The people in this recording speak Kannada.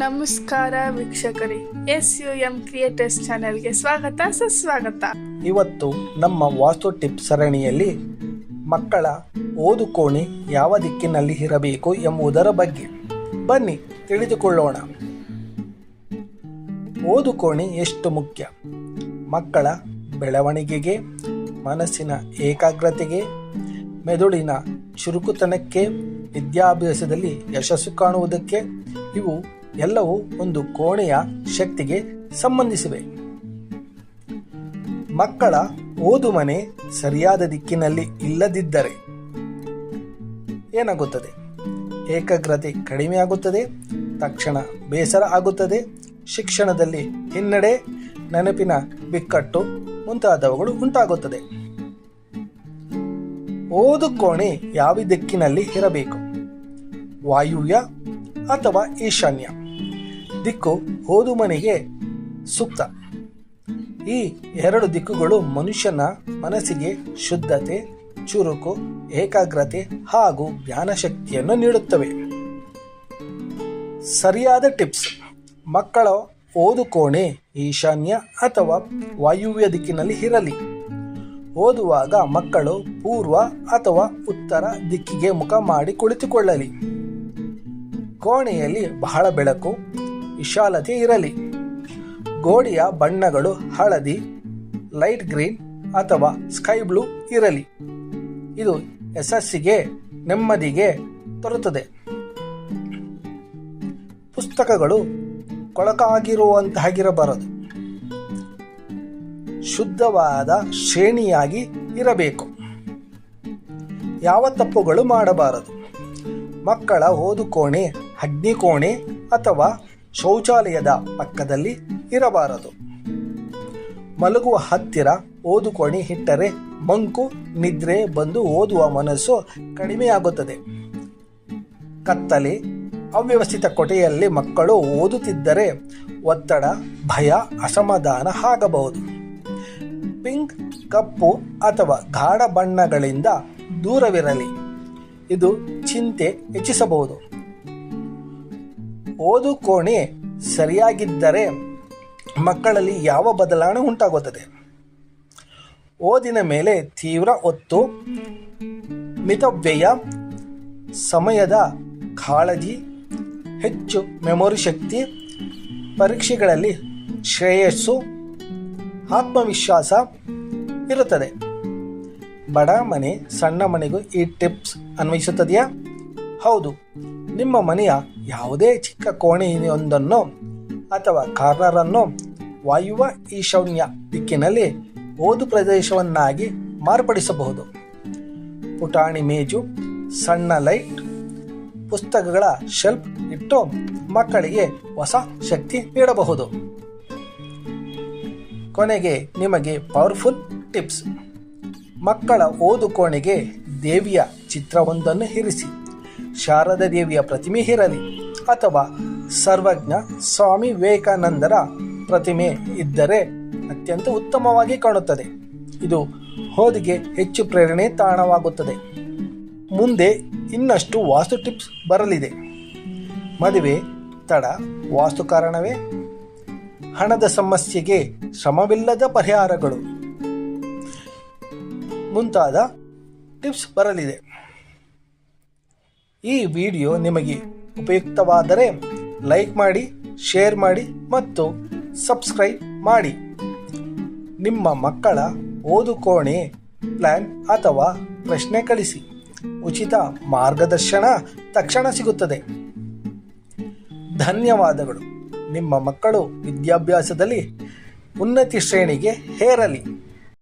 ನಮಸ್ಕಾರ ವೀಕ್ಷಕರೇ, SUM ಕ್ರಿಯೇಟರ್ಸ್ ಚಾನೆಲ್ಗೆ ಸ್ವಾಗತ ಸುಸ್ವಾಗತ. ಇವತ್ತು ನಮ್ಮ ವಾಸ್ತು ಟಿಪ್ ಸರಣಿಯಲ್ಲಿ ಮಕ್ಕಳ ಓದು ಕೋಣೆ ಯಾವ ದಿಕ್ಕಿನಲ್ಲಿ ಇರಬೇಕು ಎಂಬುದರ ಬಗ್ಗೆ ಬನ್ನಿ ತಿಳಿದುಕೊಳ್ಳೋಣ. ಓದು ಕೋಣೆ ಎಷ್ಟು ಮುಖ್ಯ? ಮಕ್ಕಳ ಬೆಳವಣಿಗೆಗೆ, ಮನಸ್ಸಿನ ಏಕಾಗ್ರತೆಗೆ, ಮೆದುಳಿನ ಚುರುಕುತನಕ್ಕೆ, ವಿದ್ಯಾಭ್ಯಾಸದಲ್ಲಿ ಯಶಸ್ಸು ಕಾಣುವುದಕ್ಕೆ ಇವು ಎಲ್ಲವೂ ಒಂದು ಕೋಣೆಯ ಶಕ್ತಿಗೆ ಸಂಬಂಧಿಸಿವೆ. ಮಕ್ಕಳ ಓದು ಮನೆ ಸರಿಯಾದ ದಿಕ್ಕಿನಲ್ಲಿ ಇಲ್ಲದಿದ್ದರೆ ಏನಾಗುತ್ತದೆ? ಏಕಾಗ್ರತೆ ಕಡಿಮೆಯಾಗುತ್ತದೆ, ತಕ್ಷಣ ಬೇಸರ ಆಗುತ್ತದೆ, ಶಿಕ್ಷಣದಲ್ಲಿ ಹಿನ್ನಡೆ, ನೆನಪಿನ ಬಿಕ್ಕಟ್ಟು ಮುಂತಾದವುಗಳು ಉಂಟಾಗುತ್ತದೆ. ಓದು ಕೋಣೆ ಯಾವ ದಿಕ್ಕಿನಲ್ಲಿ ಇರಬೇಕು? ವಾಯುವ್ಯ ಅಥವಾ ಈಶಾನ್ಯ ದಿಕ್ಕು ಓದು ಮನೆಗೆ ಸೂಕ್ತ. ಈ ಎರಡು ದಿಕ್ಕುಗಳು ಮನುಷ್ಯನ ಮನಸ್ಸಿಗೆ ಶುದ್ಧತೆ, ಚುರುಕು, ಏಕಾಗ್ರತೆ ಹಾಗೂ ಜ್ಞಾನಶಕ್ತಿಯನ್ನು ನೀಡುತ್ತವೆ. ಸರಿಯಾದ ಟಿಪ್ಸ್: ಮಕ್ಕಳ ಓದು ಕೋಣೆ ಈಶಾನ್ಯ ಅಥವಾ ವಾಯುವ್ಯ ದಿಕ್ಕಿನಲ್ಲಿ ಇರಲಿ. ಓದುವಾಗ ಮಕ್ಕಳು ಪೂರ್ವ ಅಥವಾ ಉತ್ತರ ದಿಕ್ಕಿಗೆ ಮುಖ ಮಾಡಿ ಕುಳಿತುಕೊಳ್ಳಲಿ. ಕೋಣೆಯಲ್ಲಿ ಬಹಳ ಬೆಳಕು, ವಿಶಾಲತೆ ಇರಲಿ. ಗೋಡೆಯ ಬಣ್ಣಗಳು ಹಳದಿ, ಲೈಟ್ ಗ್ರೀನ್ ಅಥವಾ ಸ್ಕೈ ಬ್ಲೂ ಇರಲಿ. ಇದು ಯಶಸ್ಸಿಗೆ, ನೆಮ್ಮದಿಗೆ ತರುತ್ತದೆ. ಪುಸ್ತಕಗಳು ಕೊಳಕಾಗಿರುವಂತಹಾಗಿರಬಾರದು. ಶುದ್ಧವಾದ ಶ್ರೇಣಿಯಾಗಿ ಇರಬೇಕು. ಯಾವ ತಪ್ಪುಗಳು ಮಾಡಬಾರದು. ಮಕ್ಕಳ ಓದು ಕೋಣೆ ಅಗ್ನಿಕೋಣೆ ಅಥವಾ ಶೌಚಾಲಯದ ಪಕ್ಕದಲ್ಲಿ ಇರಬಾರದು. ಮಲಗುವ ಹತ್ತಿರ ಓದು ಕೋಣೆ ಇಟ್ಟರೆ ಮಂಕು, ನಿದ್ರೆ ಬಂದು ಓದುವ ಮನಸ್ಸು ಕಡಿಮೆಯಾಗುತ್ತದೆ. ಕತ್ತಲೆ, ಅವ್ಯವಸ್ಥಿತ ಕೊಠೆಯಲ್ಲಿ ಮಕ್ಕಳು ಓದುತ್ತಿದ್ದರೆ ಒತ್ತಡ, ಭಯ, ಅಸಮಾಧಾನ ಆಗಬಹುದು. ಪಿಂಕ್, ಕಪ್ಪು ಅಥವಾ ಗಾಢ ಬಣ್ಣಗಳಿಂದ ದೂರವಿರಲಿ. ಇದು ಚಿಂತೆ ಹೆಚ್ಚಿಸಬಹುದು. ಓದು ಕೋಣೆ ಸರಿಯಾಗಿದ್ದರೆ ಮಕ್ಕಳಲ್ಲಿ ಯಾವ ಬದಲಾವಣೆ ಉಂಟಾಗುತ್ತದೆ? ಓದಿನ ಮೇಲೆ ತೀವ್ರ ಒತ್ತು, ಮಿತವ್ಯಯ, ಸಮಯದ ಕಾಳಜಿ, ಹೆಚ್ಚು ಮೆಮೊರಿ ಶಕ್ತಿ, ಪರೀಕ್ಷೆಗಳಲ್ಲಿ ಶ್ರೇಯಸ್ಸು, ಆತ್ಮವಿಶ್ವಾಸ ಇರುತ್ತದೆ. ಬಡ ಮನೆ ಸಣ್ಣ ಮನೆಗೂ ಈ ಟಿಪ್ಸ್ ಅನ್ವಯಿಸುತ್ತದೆಯಾ? ಹೌದು. ನಿಮ್ಮ ಮನೆಯ ಯಾವುದೇ ಚಿಕ್ಕ ಕೋಣೆಯೊಂದನ್ನು ಅಥವಾ ಕಾರ್ನರನ್ನು ವಾಯುವ್ಯ ಈಶಾನ್ಯ ದಿಕ್ಕಿನಲ್ಲಿ ಓದು ಪ್ರದೇಶವನ್ನಾಗಿ ಮಾರ್ಪಡಿಸಬಹುದು. ಪುಟಾಣಿ ಮೇಜು, ಸಣ್ಣ ಲೈಟ್, ಪುಸ್ತಕಗಳ ಶೆಲ್ಫ್ ಇಟ್ಟು ಮಕ್ಕಳಿಗೆ ಹೊಸ ಶಕ್ತಿ ನೀಡಬಹುದು. ಕೊನೆಗೆ ನಿಮಗೆ ಪವರ್ಫುಲ್ ಟಿಪ್ಸ್: ಮಕ್ಕಳ ಓದು ಕೋಣೆಗೆ ದೇವಿಯ ಚಿತ್ರವೊಂದನ್ನು ಇರಿಸಿ. ಶಾರದಾ ದೇವಿಯ ಪ್ರತಿಮೆ ಇರಲಿ ಅಥವಾ ಸರ್ವಜ್ಞ ಸ್ವಾಮಿ ವಿವೇಕಾನಂದರ ಪ್ರತಿಮೆ ಇದ್ದರೆ ಅತ್ಯಂತ ಉತ್ತಮವಾಗಿ ಕಾಣುತ್ತದೆ. ಇದು ಓದಿಗೆ ಹೆಚ್ಚು ಪ್ರೇರಣೆ ತಾಣವಾಗುತ್ತದೆ. ಮುಂದೆ ಇನ್ನಷ್ಟು ವಾಸ್ತು ಟಿಪ್ಸ್ ಬರಲಿದೆ. ಮದುವೆ ತಡ ವಾಸ್ತು ಕಾರಣವೇ? ಹಣದ ಸಮಸ್ಯೆಗೆ ಶ್ರಮವಿಲ್ಲದ ಪರಿಹಾರಗಳು ಮುಂತಾದ ಟಿಪ್ಸ್ ಬರಲಿದೆ. ಈ ವಿಡಿಯೋ ನಿಮಗೆ ಉಪಯುಕ್ತವಾದರೆ ಲೈಕ್ ಮಾಡಿ, ಶೇರ್ ಮಾಡಿ ಮತ್ತು ಸಬ್ಸ್ಕ್ರೈಬ್ ಮಾಡಿ. ನಿಮ್ಮ ಮಕ್ಕಳ ಓದು ಕೋಣೆ ಪ್ಲಾನ್ ಅಥವಾ ಪ್ರಶ್ನೆ ಕಳಿಸಿ. ಉಚಿತ ಮಾರ್ಗದರ್ಶನ ತಕ್ಷಣ ಸಿಗುತ್ತದೆ. ಧನ್ಯವಾದಗಳು. ನಿಮ್ಮ ಮಕ್ಕಳು ವಿದ್ಯಾಭ್ಯಾಸದಲ್ಲಿ ಉನ್ನತಿ ಶ್ರೇಣಿಗೆ ಏರಲಿ.